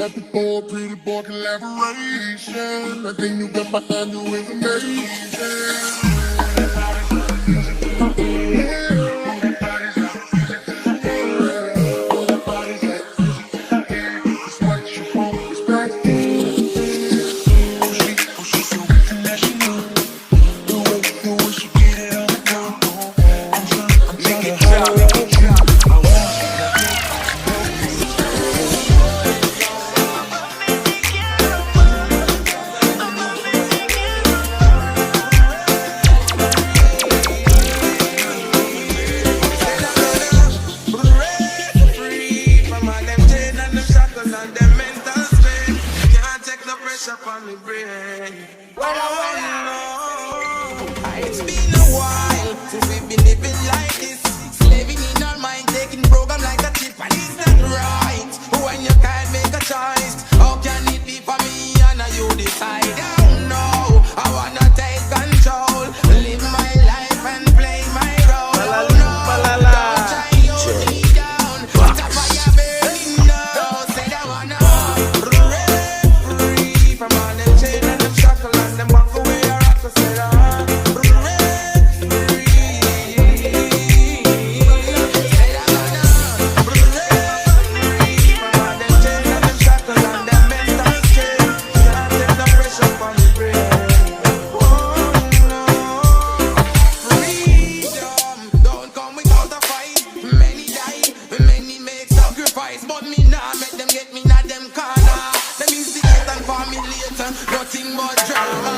Got the four pretty boy collaboration. I think you got my hand with amazing. On the brain. It's been a while since we've been living like this, slaving in our mind, taking program like a chip, and it's not right when you can't make a choice. How can it be for me and you decide? Oh no, I wanna take control, live my life and play my role. Oh no, don't try hold me down, but a fire burning now. Say I wanna break free from all them chain and them shackle and them bungle way I rock. Say I break free. Say I wanna break free from all them chain and them shackle and them mental strain. Can't take the pressure from the brain. Oh no, freedom don't come without a fight. Many die, many make sacrifice, but me nah make them get me not them corner. Them instigate and formulate nothing but drama,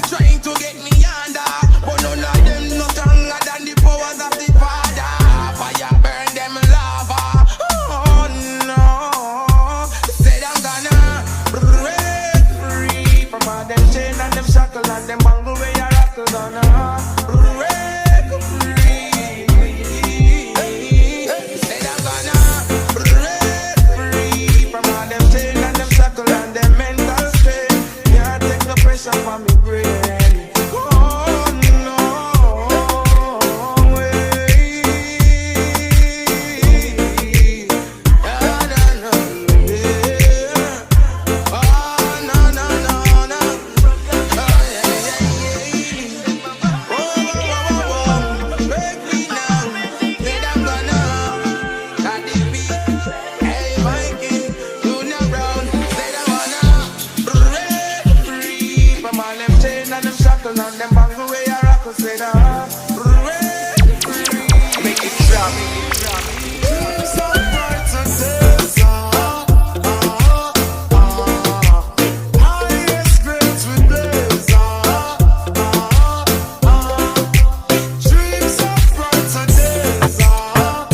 trying to get me under, but none of them no stronger than the powers of the Father. Fire burn them lava. Oh no, said I'm gonna break free from all them chain and them shackle and them bangle where you rockle. Gonna break free. Said I'm gonna break free from all them chain and them shackle and them mental strain. Can't take the pressure from me brain. Oh no way. Oh no no yeah. Oh no no no no. Oh yeah yeah yeah. Oh break me now. Said I'm gonna got the beat. Hey Mikey, you know brown. Said I wanna break free from all them chain and them shackle and them bangle way I rockle. Said I break free. Make it drop. Some parts of desert, highest grades with blazer, dreams of parts of desert,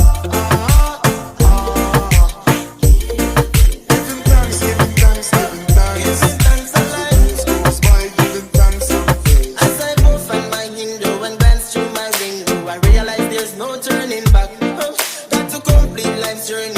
giving thanks, giving thanks, giving thanks, the life goes by, giving thanks and praise. As I puff on my window and glance through my window, I realize there's no turning back. Got to complete life's journey.